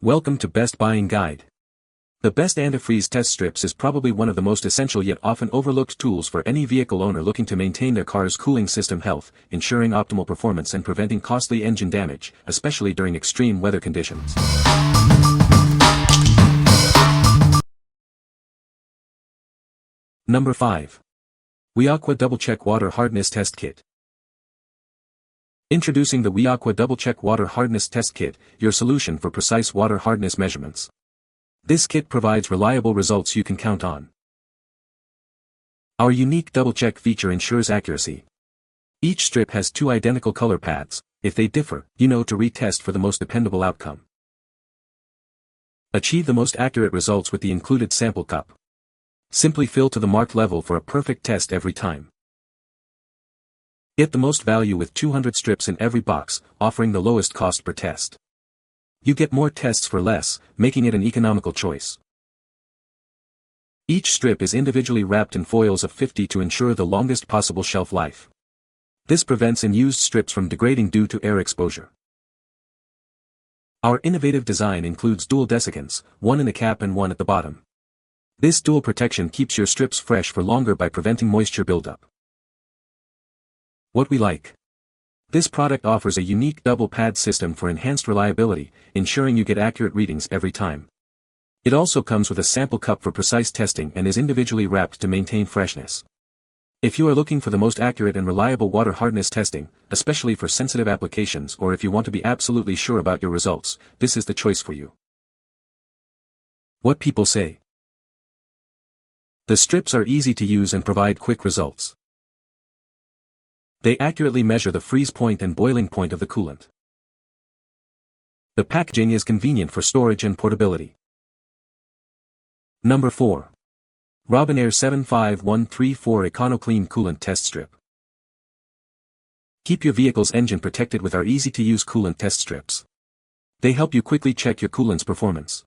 Welcome to Best Buying Guide. The Best Antifreeze Test Strips is probably one of the most essential yet often overlooked tools for any vehicle owner looking to maintain their car's cooling system health, ensuring optimal performance and preventing costly engine damage, especially during extreme weather conditions. Number 5. WeAQUA DoubleCheck Water Hardness Test Kit. Introducing the WeAQUA DoubleCheck Water Hardness Test Kit, your solution for precise water hardness measurements. This kit provides reliable results you can count on. Our unique DoubleCheck feature ensures accuracy. Each strip has two identical color pads. If they differ, you know to retest for the most dependable outcome. Achieve the most accurate results with the included sample cup. Simply fill to the marked level for a perfect test every time. Get the most value with 200 strips in every box, offering the lowest cost per test. You get more tests for less, making it an economical choice. Each strip is individually wrapped in foils of 50 to ensure the longest possible shelf life. This prevents unused strips from degrading due to air exposure. Our innovative design includes dual desiccants, one in the cap and one at the bottom. This dual protection keeps your strips fresh for longer by preventing moisture buildup. What we like. This product offers a unique double pad system for enhanced reliability, ensuring you get accurate readings every time. It also comes with a sample cup for precise testing and is individually wrapped to maintain freshness. If you are looking for the most accurate and reliable water hardness testing, especially for sensitive applications or if you want to be absolutely sure about your results, this is the choice for you. What people say. The strips are easy to use and provide quick results. They accurately measure the freeze point and boiling point of the coolant. The packaging is convenient for storage and portability. Number 4. Robinair 75134 Econo-Clean Coolant Test Strip. Keep your vehicle's engine protected with our easy-to-use coolant test strips. They help you quickly check your coolant's performance.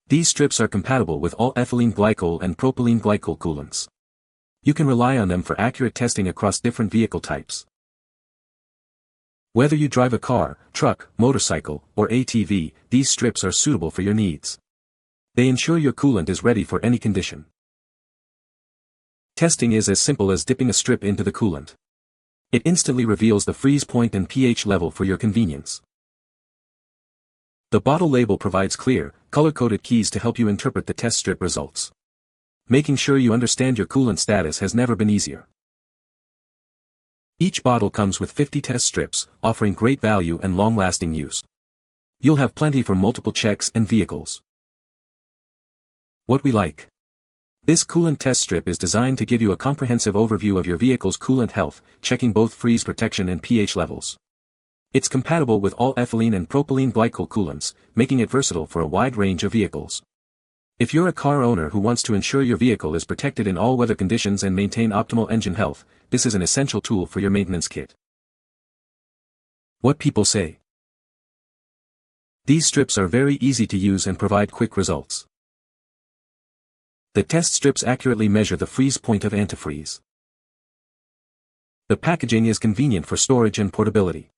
These strips are compatible with all ethylene glycol and propylene glycol coolants. You can rely on them for accurate testing across different vehicle types. Whether you drive a car, truck, motorcycle, or ATV, these strips are suitable for your needs. They ensure your coolant is ready for any condition. Testing is as simple as dipping a strip into the coolant. It instantly reveals the freeze point and pH level for your convenience. The bottle label provides clear, color-coded keys to help you interpret the test strip results. Making sure you understand your coolant status has never been easier. Each bottle comes with 50 test strips, offering great value and long-lasting use. You'll have plenty for multiple checks and vehicles. What we like. This coolant test strip is designed to give you a comprehensive overview of your vehicle's coolant health, checking both freeze protection and pH levels. It's compatible with all ethylene and propylene glycol coolants, making it versatile for a wide range of vehicles. If you're a car owner who wants to ensure your vehicle is protected in all weather conditions and maintain optimal engine health, this is an essential tool for your maintenance kit. What people say. These strips are very easy to use and provide quick results. The test strips accurately measure the freeze point of antifreeze. The packaging is convenient for storage and portability.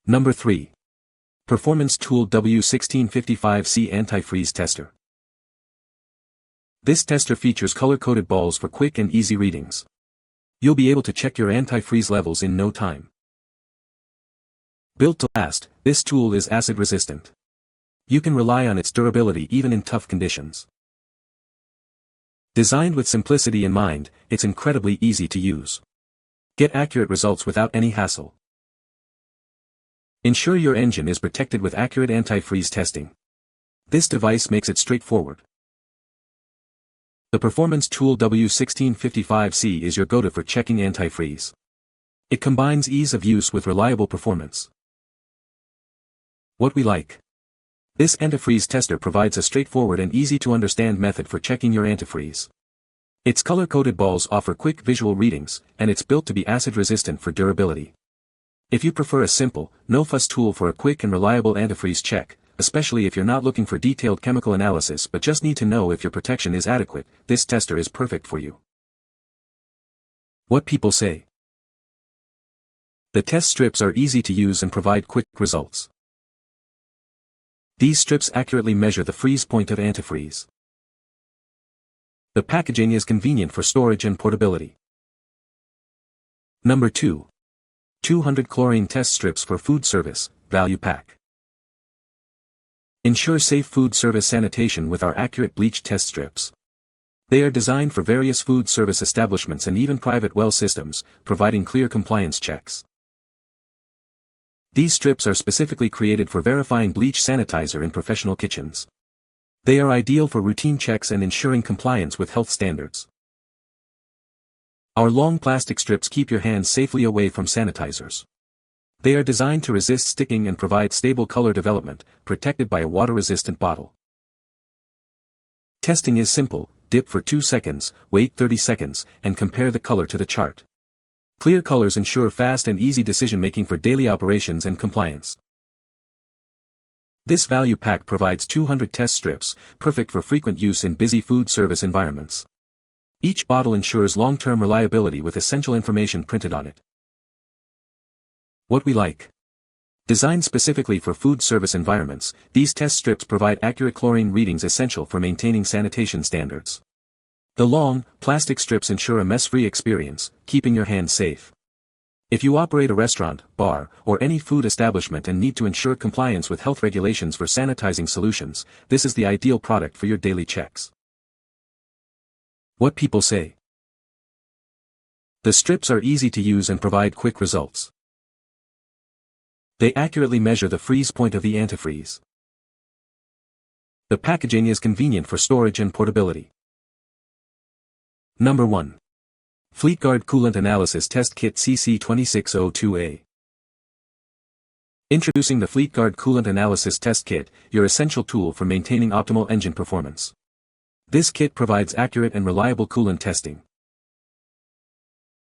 Number 3. Performance Tool W1655C Antifreeze Tester. This tester features color-coded balls for quick and easy readings. You'll be able to check your antifreeze levels in no time. Built to last, this tool is acid-resistant. You can rely on its durability even in tough conditions. Designed with simplicity in mind, it's incredibly easy to use. Get accurate results without any hassle. Ensure your engine is protected with accurate antifreeze testing. This device makes it straightforward. The Performance Tool W1655C is your go-to for checking antifreeze. It combines ease of use with reliable performance. What we like. This antifreeze tester provides a straightforward and easy-to-understand method for checking your antifreeze. Its color-coded balls offer quick visual readings, and it's built to be acid-resistant for durability. If you prefer a simple, no-fuss tool for a quick and reliable antifreeze check, especially if you're not looking for detailed chemical analysis but just need to know if your protection is adequate, this tester is perfect for you. What people say. The test strips are easy to use and provide quick results. These strips accurately measure the freeze point of antifreeze. The packaging is convenient for storage and portability. Number 2. 200 Chlorine Test Strips for Food Service, Value Pack. Ensure safe food service sanitation with our accurate bleach test strips. They are designed for various food service establishments and even private well systems, providing clear compliance checks. These strips are specifically created for verifying bleach sanitizer in professional kitchens. They are ideal for routine checks and ensuring compliance with health standards. Our long plastic strips keep your hands safely away from sanitizers. They are designed to resist sticking and provide stable color development, protected by a water-resistant bottle. Testing is simple: dip for 2 seconds, wait 30 seconds, and compare the color to the chart. Clear colors ensure fast and easy decision-making for daily operations and compliance. This value pack provides 200 test strips, perfect for frequent use in busy food service environments. Each bottle ensures long-term reliability with essential information printed on it. What we like. Designed specifically for food service environments, these test strips provide accurate chlorine readings essential for maintaining sanitation standards. The long, plastic strips ensure a mess-free experience, keeping your hands safe. If you operate a restaurant, bar, or any food establishment and need to ensure compliance with health regulations for sanitizing solutions, this is the ideal product for your daily checks. What people say. The strips are easy to use and provide quick results. They accurately measure the freeze point of the antifreeze. The packaging is convenient for storage and portability. Number 1. Fleetguard Coolant Analysis Test Kit CC2602A. Introducing the Fleetguard Coolant Analysis Test Kit, your essential tool for maintaining optimal engine performance. This kit provides accurate and reliable coolant testing.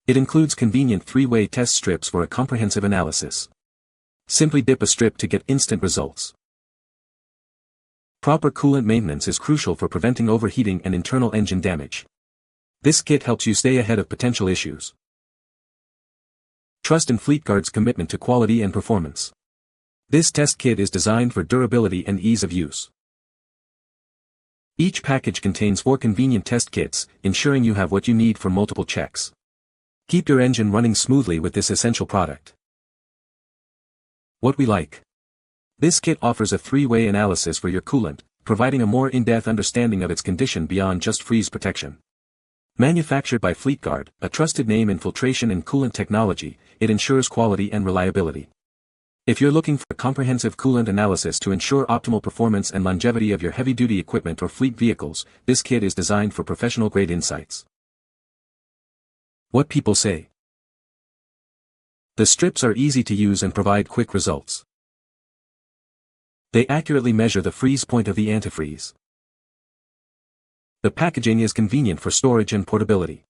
It includes convenient 3-way test strips for a comprehensive analysis. Simply dip a strip to get instant results. Proper coolant maintenance is crucial for preventing overheating and internal engine damage. This kit helps you stay ahead of potential issues. Trust in Fleetguard's commitment to quality and performance. This test kit is designed for durability and ease of use. Each package contains 4 convenient test kits, ensuring you have what you need for multiple checks. Keep your engine running smoothly with this essential product. What we like. This kit offers a 3-way analysis for your coolant, providing a more in-depth understanding of its condition beyond just freeze protection. Manufactured by Fleetguard, a trusted name in filtration and coolant technology, it ensures quality and reliability. If you're looking for a comprehensive coolant analysis to ensure optimal performance and longevity of your heavy-duty equipment or fleet vehicles, this kit is designed for professional-grade insights. What people say. The strips are easy to use and provide quick results. They accurately measure the freeze point of the antifreeze. The packaging is convenient for storage and portability.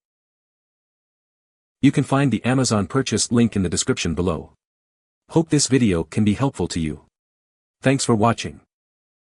You can find the Amazon purchase link in the description below. Hope this video can be helpful to you. Thanks for watching.